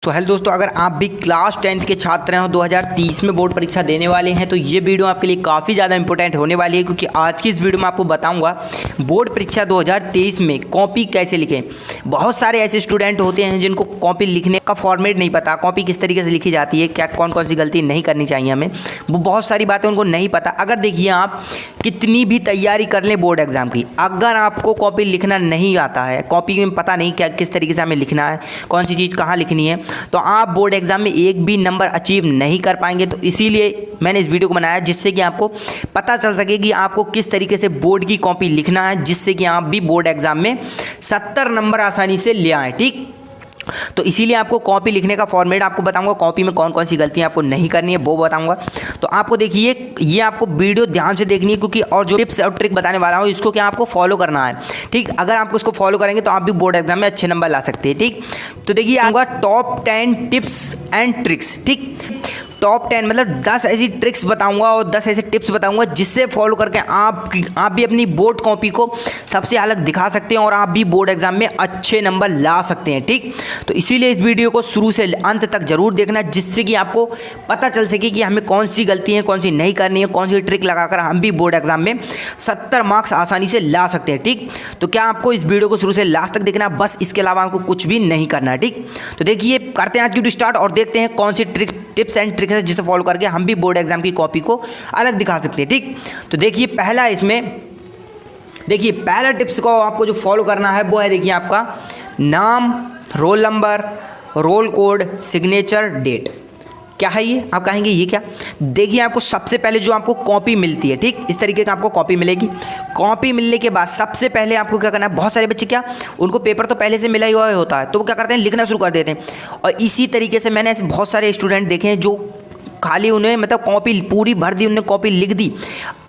तो हेलो दोस्तों, अगर आप भी क्लास 10th के छात्र हैं और 2030 में बोर्ड परीक्षा देने वाले हैं तो ये वीडियो आपके लिए काफ़ी ज़्यादा इंपॉर्टेंट होने वाली है, क्योंकि आज की इस वीडियो में आपको बताऊंगा बोर्ड परीक्षा 2023 में कॉपी कैसे लिखें। बहुत सारे ऐसे स्टूडेंट होते हैं जिनको कॉपी लिखने का फॉर्मेट नहीं पता, कॉपी किस तरीके से लिखी जाती है, क्या कौन कौन सी गलती नहीं करनी चाहिए हमें, वो बहुत सारी बातें उनको नहीं पता। अगर देखिए आप कितनी भी तैयारी कर लें बोर्ड एग्ज़ाम की, अगर आपको कॉपी लिखना नहीं आता है, कॉपी में पता नहीं क्या किस तरीके से हमें लिखना है, कौन सी चीज़ कहाँ लिखनी है, तो आप बोर्ड एग्जाम में एक भी नंबर अचीव नहीं कर पाएंगे। तो इसीलिए मैंने इस वीडियो को बनाया जिससे कि आपको पता चल सके कि आपको किस तरीके से बोर्ड की कॉपी लिखना है, जिससे कि आप भी बोर्ड एग्जाम में 70 नंबर आसानी से ले आएँ। ठीक, तो इसीलिए आपको कॉपी लिखने का फॉर्मेट आपको बताऊंगा, कॉपी में कौन कौन सी गलतियां आपको नहीं करनी है वो बताऊंगा। तो आपको देखिए, ये आपको वीडियो ध्यान से देखनी है, क्योंकि और जो टिप्स और ट्रिक बताने वाला हूँ इसको क्या आपको फॉलो करना है। ठीक, अगर आपको इसको फॉलो करेंगे तो आप भी बोर्ड एग्जाम में अच्छे नंबर ला सकते हैं। ठीक, तो देखिए आऊँगा टॉप 10 टिप्स एंड ट्रिक्स। ठीक, टॉप 10 मतलब 10 ऐसी ट्रिक्स बताऊंगा और 10 ऐसे टिप्स बताऊंगा जिससे फॉलो करके आप भी अपनी बोर्ड कॉपी को सबसे अलग दिखा सकते हैं और आप भी बोर्ड एग्जाम में अच्छे नंबर ला सकते हैं। ठीक, तो इसीलिए इस वीडियो को शुरू से अंत तक जरूर देखना, जिससे कि आपको पता चल सके कि हमें कौन सी गलती है, कौन सी नहीं करनी है, कौन सी ट्रिक लगाकर हम भी बोर्ड एग्जाम में 70 मार्क्स आसानी से ला सकते हैं। ठीक, तो क्या आपको इस वीडियो को शुरू से लास्ट तक देखना है, बस इसके अलावा आपको कुछ भी नहीं करना है। ठीक, तो देखिए करते हैं आज की वीडियो स्टार्ट और देखते हैं कौन सी टिप्स एंड ट्रिक्स है जिसे फॉलो करके हम भी बोर्ड एग्जाम की कॉपी को अलग दिखा सकते हैं। ठीक, तो देखिए पहला इसमें देखिए पहला टिप्स को आपको जो फॉलो करना है वो है, देखिए आपका नाम, roll number, roll code, signature, date. क्या है ये? आप कहेंगे ये क्या? देखिए आपको सबसे पहले जो आपको कॉपी मिलती है, ठीक इस तरीके का आपको कॉपी मिलेगी। कॉपी मिलने के बाद सबसे पहले आपको क्या करना है, बहुत सारे बच्चे क्या उनको पेपर तो पहले से मिला ही हुआ होता है, तो वो क्या करते हैं लिखना शुरू कर देते हैं। और इसी तरीके से मैंने ऐसे बहुत सारे स्टूडेंट देखे हैं जो खाली उन्हें मतलब कॉपी पूरी भर दी, उन्होंने कॉपी लिख दी,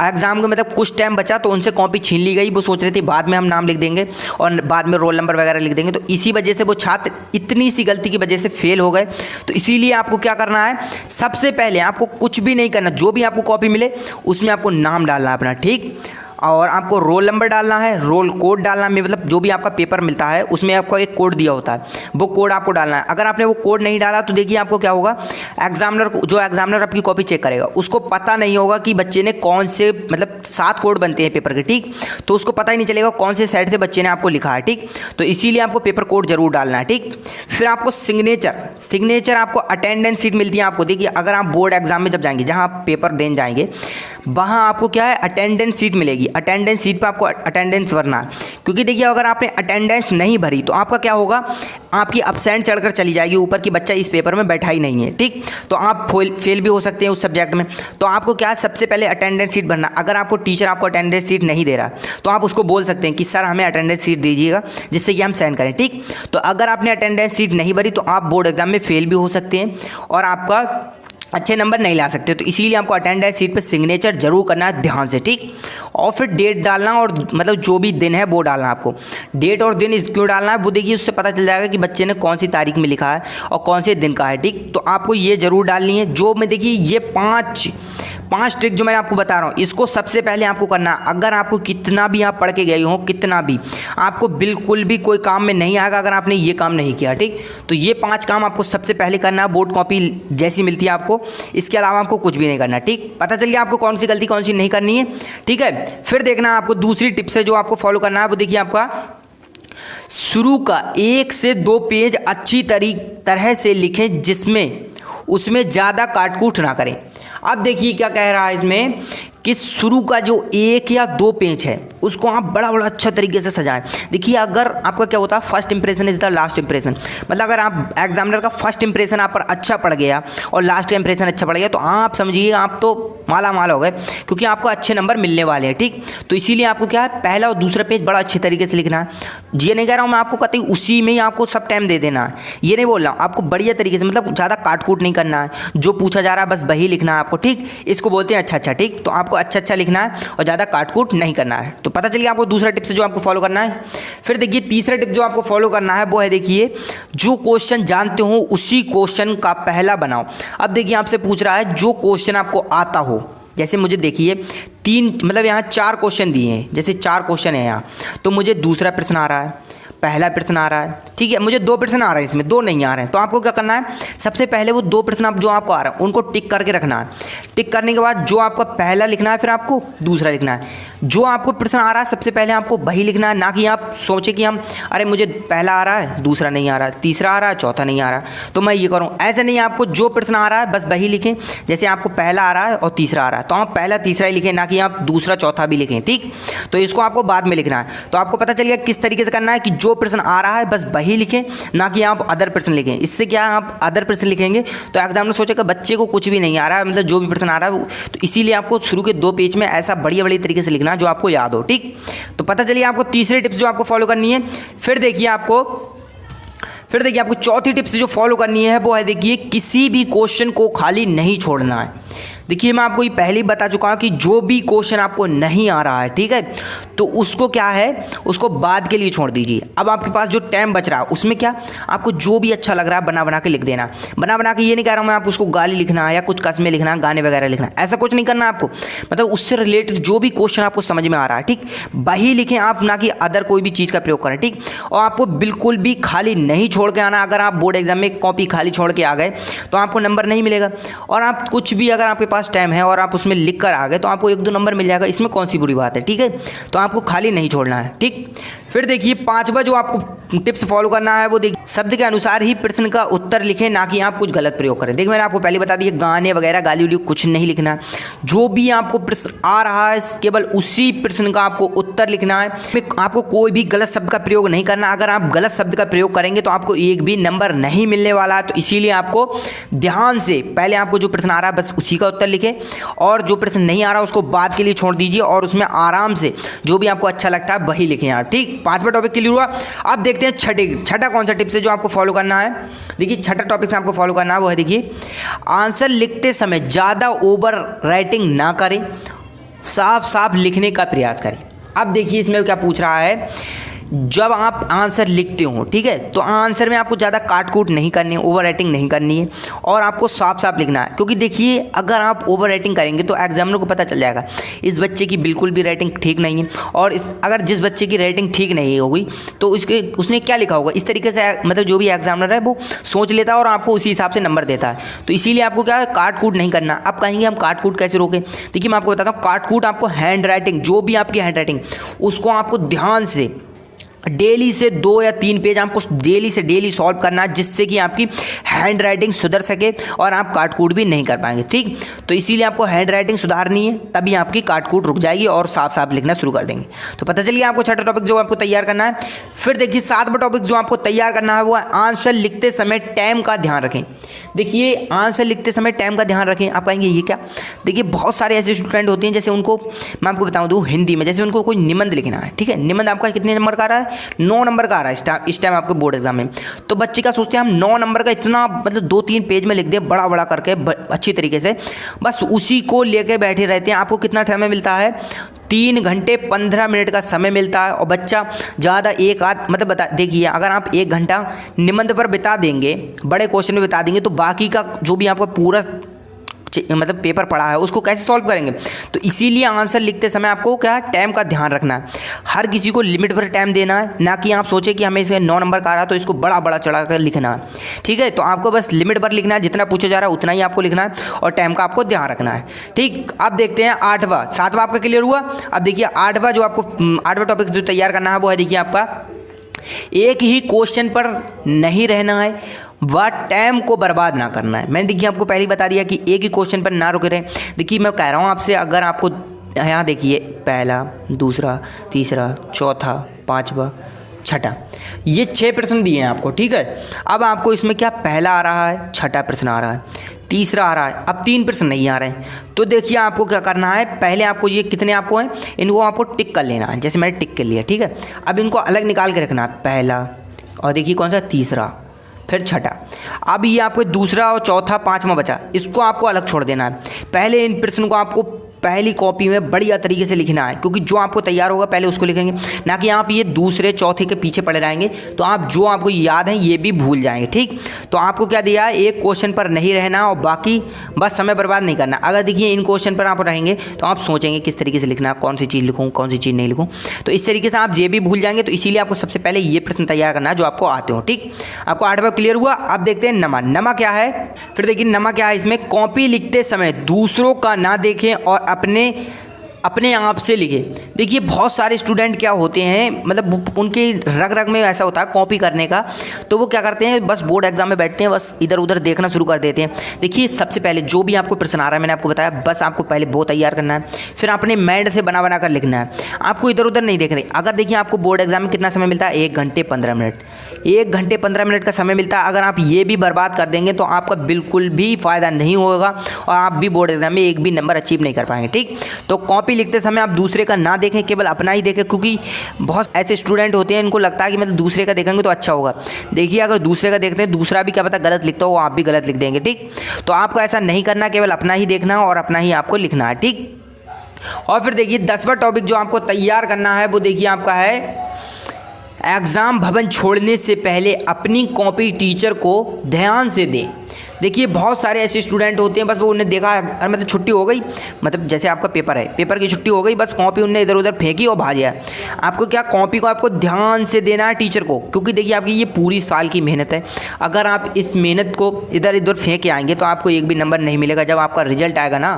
एग्जाम के मतलब कुछ टाइम बचा तो उनसे कॉपी छीन ली गई। वो सोच रहे थे बाद में हम नाम लिख देंगे और बाद में रोल नंबर वगैरह लिख देंगे, तो इसी वजह से वो छात्र इतनी सी गलती की वजह से फेल हो गए। तो इसीलिए आपको क्या करना है, सबसे पहले आपको कुछ भी नहीं करना, जो भी आपको कॉपी मिले उसमें आपको नाम डालना है अपना। ठीक, और आपको रोल नंबर डालना है, रोल कोड डालना है, मतलब जो भी आपका पेपर मिलता है उसमें आपको एक कोड दिया होता है, वो कोड आपको डालना है। अगर आपने वो कोड नहीं डाला तो देखिए आपको क्या होगा, एग्जामिनर आपकी कॉपी चेक करेगा उसको पता नहीं होगा कि बच्चे ने कौन से मतलब 7 कोड बनते हैं पेपर के। ठीक, तो उसको पता ही नहीं चलेगा कौन से साइड से बच्चे ने आपको लिखा है। ठीक, तो इसीलिए आपको पेपर कोड जरूर डालना है। ठीक, फिर आपको सिग्नेचर आपको अटेंडेंस सीट मिलती है आपको। देखिए अगर आप बोर्ड एग्जाम में जब जाएंगे, जहाँ आप पेपर देने जाएंगे, वहाँ आपको क्या है अटेंडेंस सीट मिलेगी। अटेंडेंस सीट पर आपको अटेंडेंस भरना है, क्योंकि देखिए अगर आपने अटेंडेंस नहीं भरी तो आपका क्या होगा, आपकी अपसेंट चढ़कर चली जाएगी ऊपर कि बच्चा इस पेपर में बैठा ही नहीं है। ठीक, तो आप फेल भी हो सकते हैं उस सब्जेक्ट में। तो आपको क्या है, सबसे पहले अटेंडेंस सीट भरना। अगर आपको टीचर आपको अटेंडेंस सीट नहीं दे रहा तो आप उसको बोल सकते हैं कि सर हमें अटेंडेंस सीट दीजिएगा जिससे कि हम साइन करें। ठीक, तो अगर आपने अटेंडेंस सीट नहीं भरी तो आप बोर्ड एग्जाम में फेल भी हो सकते हैं और आपका अच्छे नंबर नहीं ला सकते। तो इसीलिए आपको अटेंडेंस सीट पे सिग्नेचर जरूर करना है ध्यान से। ठीक, और फिर डेट डालना और मतलब जो भी दिन है वो डालना। आपको डेट और दिन क्यों डालना है वो देखिए, उससे पता चल जाएगा कि बच्चे ने कौन सी तारीख में लिखा है और कौन से दिन का है। ठीक, तो आपको ये जरूर डालनी है। जो मैं देखिए ये पांच ट्रिक जो मैंने आपको बता रहा हूँ, इसको सबसे पहले आपको करना है। अगर आपको कितना भी आप पढ़ के गए हो, कितना भी, आपको बिल्कुल भी कोई काम में नहीं आएगा अगर आपने ये काम नहीं किया। ठीक, तो ये 5 काम आपको सबसे पहले करना है बोर्ड कॉपी जैसी मिलती है आपको, इसके अलावा आपको कुछ भी नहीं करना। ठीक, पता चल गया आपको कौन सी गलती कौन सी नहीं करनी है। ठीक है, फिर देखना आपको दूसरी टिप्स है जो आपको फॉलो करना है, वो देखिए आपका शुरू का 1 से 2 पेज अच्छी तरह से लिखें, जिसमें उसमें ज़्यादा काटकूट ना करें। अब देखिए क्या कह रहा है इसमें कि शुरू का जो 1 या 2 पेज है उसको आप बड़ा बड़ा अच्छा तरीके से सजाएं। देखिए अगर आपका क्या होता है, first impression is the last impression, मतलब अगर आप एग्जामिनर का फर्स्ट इंप्रेशन आप पर अच्छा पड़ गया और लास्ट इंप्रेशन अच्छा पड़ गया तो आप समझिए आप तो माला माल हो गए, क्योंकि आपको अच्छे नंबर मिलने वाले हैं। ठीक, तो इसीलिए आपको क्या है, पहला और दूसरा पेज बड़ा अच्छे तरीके से लिखना है। ये नहीं कह रहा हूँ मैं आपको कहती उसी में ही आपको सब टाइम दे देना है, ये नहीं बोल रहा हूँ। आपको बढ़िया तरीके से मतलब ज़्यादा काटकूट नहीं करना है, जो पूछा जा रहा है बस वही लिखना है आपको। ठीक, इसको बोलते हैं अच्छा। ठीक, तो आपको अच्छा लिखना है और ज़्यादा काटकूट नहीं करना है। तो पता चल गया आपको दूसरा टिप्स जो आपको फॉलो करना है। फिर देखिए तीसरा टिप जो आपको फॉलो करना है वो है, देखिए जो क्वेश्चन जानते हो उसी क्वेश्चन का पहला बनाओ। अब देखिए आपसे पूछ रहा है जो क्वेश्चन आपको आता हो, जैसे मुझे देखिए 3 मतलब यहाँ 4 क्वेश्चन दिए हैं, जैसे 4 क्वेश्चन है यहाँ, तो मुझे दूसरा प्रश्न आ रहा है, पहला प्रश्न आ रहा है, ठीक है, मुझे 2 प्रश्न आ रहे हैं, इसमें 2 नहीं आ रहे हैं, तो आपको क्या करना है, सबसे पहले वो 2 प्रश्न जो आपको आ रहे हैं उनको टिक करके रखना है। टिक करने के बाद जो आपका पहला लिखना है, फिर आपको दूसरा लिखना है। जो आपको प्रश्न आ रहा है सबसे पहले आपको वही लिखना है, ना कि आप सोचें कि हम अरे मुझे पहला आ रहा है, दूसरा नहीं आ रहा है, तीसरा आ रहा है, चौथा नहीं आ रहा है, तो मैं ये करूँ। ऐसे नहीं, आपको जो प्रश्न आ रहा है बस वही लिखें। जैसे आपको पहला आ रहा है और तीसरा आ रहा है तो आप पहला तीसरा ही लिखें, ना कि आप दूसरा चौथा भी लिखें, ठीक। तो इसको आपको बाद में लिखना है। तो आपको पता चल गया किस तरीके से करना है कि जो प्रश्न आ रहा है बस वही लिखें, ना कि आप अदर प्रश्न लिखें। इससे क्या है, आप अदर प्रश्न लिखेंगे तो एग्जामिनर सोचेगा बच्चे को कुछ भी नहीं आ रहा है, मतलब जो भी प्रश्न आ रहा है तो इसीलिए आपको शुरू के 2 पेज में ऐसा बढ़िया बढ़िया तरीके से लिखना है जो आपको याद हो, ठीक। तो पता चलिए आपको तीसरी टिप्स जो आपको फॉलो करनी है। फिर देखिए आपको चौथी टिप्स जो फॉलो करनी है वो है, देखिए किसी भी क्वेश्चन को खाली नहीं छोड़ना है। देखिए मैं आपको ये पहले ही बता चुका हूँ कि जो भी क्वेश्चन आपको नहीं आ रहा है, ठीक है, तो उसको क्या है, उसको बाद के लिए छोड़ दीजिए। अब आपके पास जो टाइम बच रहा है उसमें क्या, आपको जो भी अच्छा लग रहा है बना बना के लिख देना। बना बना के ये नहीं कह रहा हूँ मैं आप उसको गाली लिखना है या कुछ कस्में लिखना है, गाने वगैरह लिखना है, ऐसा कुछ नहीं करना आपको। मतलब उससे रिलेटेड जो भी क्वेश्चन आपको समझ में आ रहा है, ठीक, वही लिखें आप, ना कि अदर कोई भी चीज़ का प्रयोग करें, ठीक। और आपको बिल्कुल भी खाली नहीं छोड़ के आना। अगर आप बोर्ड एग्जाम में कॉपी खाली छोड़ के आ गए तो आपको नंबर नहीं मिलेगा। और आप कुछ भी अगर आपके पास टाइम है और आप उसमें लिख कर आ गए तो आपको 1-2 नंबर मिल जाएगा, इसमें कौन सी बुरी बात है, ठीक है। तो आपको खाली नहीं छोड़ना है, ठीक। फिर देखिए 5वां जो आपको टिप्स फॉलो करना है वो देखिए शब्द के अनुसार ही प्रश्न का उत्तर लिखें, ना कि आप कुछ गलत प्रयोग करें। देखिए मैंने आपको पहले बता दिया, गाने वगैरह गाली उली कुछ नहीं लिखना है। जो भी आपको प्रश्न आ रहा है केवल उसी प्रश्न का आपको उत्तर लिखना है। आपको कोई भी गलत शब्द का प्रयोग नहीं करना। अगर आप गलत शब्द का प्रयोग करेंगे तो आपको एक भी नंबर नहीं मिलने वाला है। तो इसीलिए आपको ध्यान से पहले आपको जो प्रश्न आ रहा है बस उसी का उत्तर लिखें, और जो प्रश्न नहीं आ रहा उसको बाद के लिए छोड़ दीजिए, और उसमें आराम से जो भी आपको अच्छा लगता है वही लिखें यार, ठीक। 5वां टॉपिक क्लियर हुआ। अब देखते हैं छठा कौन सा टिप्स है जो आपको फॉलो करना है। देखिए छठा टॉपिक से आपको फॉलो करना है वो है, देखिए आंसर लिखते समय ज़्यादा ओवर राइटिंग ना करें, साफ साफ लिखने का प्रयास करें। अब देखिए इसमें क्या पूछ रहा है, जब आप आंसर लिखते हो, ठीक है, तो आंसर में आपको ज़्यादा काट कूट नहीं करनी है, ओवर राइटिंग नहीं करनी है, और आपको साफ साफ लिखना है। क्योंकि देखिए अगर आप ओवर राइटिंग करेंगे तो एग्जामिनर को पता चल जाएगा इस बच्चे की बिल्कुल भी राइटिंग ठीक नहीं है। और अगर जिस बच्चे की राइटिंग ठीक नहीं होगी तो उसने क्या लिखा होगा, इस तरीके से मतलब जो भी एग्जामिनर है वो सोच लेता है और आपको उसी हिसाब से नंबर देता है। तो इसीलिए आपको क्या है, काट कूट नहीं करना। अब कहेंगे हम काट कूट कैसे रोकें। देखिए मैं आपको बताता हूँ, काट कूट आपको हैंड राइटिंग, जो भी आपकी हैंड राइटिंग उसको आपको ध्यान से डेली से 2 या 3 पेज आपको डेली से डेली सॉल्व करना है, जिससे कि आपकी हैंड राइटिंग सुधर सके और आप काट कूट भी नहीं कर पाएंगे, ठीक। तो इसीलिए आपको हैंड राइटिंग सुधारनी है, तभी आपकी काट कूट रुक जाएगी और साफ साफ लिखना शुरू कर देंगे। तो पता चलिए आपको छठा टॉपिक जो आपको तैयार करना है। फिर देखिए 7वां टॉपिक जो आपको तैयार करना है वो है आंसर लिखते समय टाइम का ध्यान रखें। देखिए आंसर लिखते समय टाइम का ध्यान रखें। आप कहेंगे ये क्या। देखिए बहुत सारे ऐसे स्टूडेंट होते हैं, जैसे उनको मैं आपको बताऊँ दूँ हिंदी में, जैसे उनको कोई निबंध लिखना है, ठीक है, निबंध आपका कितने नंबर का आ रहा है, 9 नंबर का आ रहा है इस टाइम आपके बोर्ड एग्जाम में। तो बच्चे का सोचते हैं हम 9 नंबर का इतना मतलब 2-3 पेज में लिख दें बड़ा बड़ा करके अच्छी तरीके से, बस उसी को लेके बैठे रहते हैं। आपको कितना समय मिलता है, 3 घंटे 15 मिनट का समय मिलता है, और बच्चा ज़्यादा एक आध मतलब बता देखिए अगर आप 1 घंटा निबंध पर बिता देंगे, बड़े क्वेश्चन में बिता देंगे, तो बाकी का जो भी आपका पूरा मतलब पेपर पढ़ा है उसको कैसे सॉल्व करेंगे। तो इसीलिए आंसर लिखते समय आपको क्या टाइम का ध्यान रखना है। हर किसी को लिमिट पर टाइम देना है, ना कि आप सोचें कि हमें इसे 9 नंबर का आ रहा है तो इसको बड़ा बड़ा चढ़ा कर लिखना है, ठीक है। तो आपको बस लिमिट पर लिखना है, जितना पूछा जा रहा है उतना ही आपको लिखना है, और टाइम का आपको ध्यान रखना है, ठीक। अब देखते हैं 8वां, 7वां आपका क्लियर हुआ। अब देखिए 8वां जो आपको 8वां टॉपिक जो तैयार करना है वो है, देखिए आपका एक ही क्वेश्चन पर नहीं रहना है, वह टाइम को बर्बाद ना करना है। मैंने देखिए आपको पहले ही बता दिया कि एक ही क्वेश्चन पर ना रुके रहें। देखिए मैं कह रहा हूँ आपसे, अगर आपको यहाँ देखिए पहला, दूसरा, तीसरा, चौथा, 5वां, छठा, ये 6 प्रश्न दिए हैं आपको, ठीक है। अब आपको इसमें क्या पहला आ रहा है, छठा प्रश्न आ रहा है, तीसरा आ रहा है, अब 3 प्रश्न नहीं आ रहे हैं। तो देखिए आपको क्या करना है, पहले आपको ये कितने आपको हैं इनको आपको टिक कर लेना है, जैसे मैंने टिक कर लिया, ठीक है। अब इनको अलग निकाल के रखना है, पहला, और देखिए कौन सा, तीसरा, फिर छठा। अब ये आपको दूसरा और चौथा 5वां बचा, इसको आपको अलग छोड़ देना है। पहले इन प्रश्न को आपको पहली कॉपी में बढ़िया तरीके से लिखना है, क्योंकि जो आपको तैयार होगा पहले उसको लिखेंगे, ना कि आप ये दूसरे चौथे के पीछे पड़े रहेंगे तो आप जो आपको याद है ये भी भूल जाएंगे। ठीक, तो आपको क्या दिया है, एक क्वेश्चन पर नहीं रहना और बाकी बस समय बर्बाद नहीं करना। अगर देखिए इन क्वेश्चन पर आप रहेंगे तो आप सोचेंगे किस तरीके से लिखना, कौन सी चीज़ लिखूँ कौन सी चीज़ नहीं लिखूँ, तो इस तरीके से आप ये भी भूल जाएंगे। तो इसीलिए आपको सबसे पहले ये प्रश्न तैयार करना है जो आपको आते हो। ठीक, आपको 8वां क्लियर हुआ। अब देखते हैं नमा। नमा क्या है, फिर देखिए नमा क्या है, इसमें कॉपी लिखते समय दूसरों का ना देखें और अपने आप से लिखे। देखिए बहुत सारे स्टूडेंट क्या होते हैं, मतलब उनके रग रग में ऐसा होता है कॉपी करने का, तो वो क्या करते हैं बस बोर्ड एग्जाम में बैठते हैं, बस इधर उधर देखना शुरू कर देते हैं। देखिए सबसे पहले जो भी आपको प्रश्न आ रहा है मैंने आपको बताया, बस आपको पहले वो तैयार करना है, फिर अपने माइंड से बना बना कर लिखना है, आपको इधर उधर नहीं देखना। अगर देखिए आपको बोर्ड एग्जाम में कितना समय मिलता है, 1 घंटे 15 मिनट, 1 घंटे 15 मिनट का समय मिलता है। अगर आप ये भी बर्बाद कर देंगे तो आपका बिल्कुल भी फ़ायदा नहीं होगा और आप भी बोर्ड एग्जाम में एक भी नंबर अचीव नहीं कर पाएंगे। ठीक, तो कॉपी लिखते समय आप दूसरे का ना देखें, केवल अपना ही देखें, क्योंकि बहुत ऐसे स्टूडेंट होते हैं इनको लगता है कि मतलब दूसरे का देखेंगे तो अच्छा होगा। देखिए अगर दूसरे का देखते हैं, दूसरा भी क्या पता गलत लिखता हो, आप भी गलत लिख देंगे। ठीक, तो आपको ऐसा नहीं करना, केवल अपना ही देखना और अपना ही आपको लिखना है। ठीक, और फिर देखिए 10वां टॉपिक जो आपको तैयार करना है वो देखिए आपका है एग्ज़ाम भवन छोड़ने से पहले अपनी कॉपी टीचर को ध्यान से दें। देखिए बहुत सारे ऐसे स्टूडेंट होते हैं, बस वो उन्हें देखा मतलब छुट्टी हो गई, मतलब जैसे आपका पेपर है, पेपर की छुट्टी हो गई, बस कॉपी उन्हें इधर उधर फेंकी और भाग गया। आपको क्या कॉपी को आपको ध्यान से देना है टीचर को, क्योंकि देखिए आपकी ये पूरी साल की मेहनत है। अगर आप इस मेहनत को इधर उधर फेंक के आएंगे तो आपको एक भी नंबर नहीं मिलेगा। जब आपका रिजल्ट आएगा ना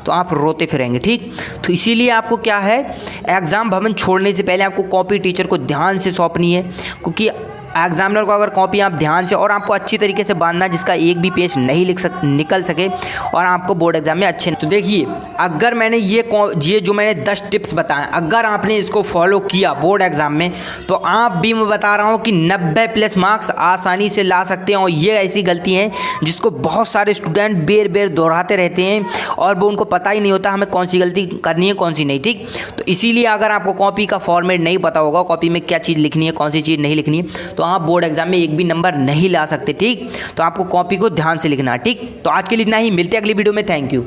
तो आप रोते फिरेंगे। ठीक, तो इसीलिए आपको क्या है, एग्ज़ाम भवन छोड़ने से पहले आपको कॉपी टीचर को ध्यान से सौंपनी है, क्योंकि एग्जामिनर को अगर कॉपी आप ध्यान से और आपको अच्छी तरीके से बांधना जिसका एक भी पेज नहीं निकल सके और आपको बोर्ड एग्जाम में अच्छे। तो देखिए अगर मैंने ये जो मैंने 10 टिप्स बताए, अगर आपने इसको फॉलो किया बोर्ड एग्जाम में तो आप भी, मैं बता रहा हूँ कि 90+ मार्क्स आसानी से ला सकते हैं। और ये ऐसी गलती है जिसको बहुत सारे स्टूडेंट बेर बेर दोहराते रहते हैं और वो उनको पता ही नहीं होता हमें कौन सी गलती करनी है कौन सी नहीं। ठीक, तो इसीलिए अगर आपको कॉपी का फॉर्मेट नहीं पता होगा, कॉपी में क्या चीज़ लिखनी है कौन सी चीज़ नहीं लिखनी है, तो आप बोर्ड एग्जाम में एक भी नंबर नहीं ला सकते। ठीक, तो आपको कॉपी को ध्यान से लिखना है। ठीक, तो आज के लिए इतना ही, मिलते हैं अगली वीडियो में। Thank you.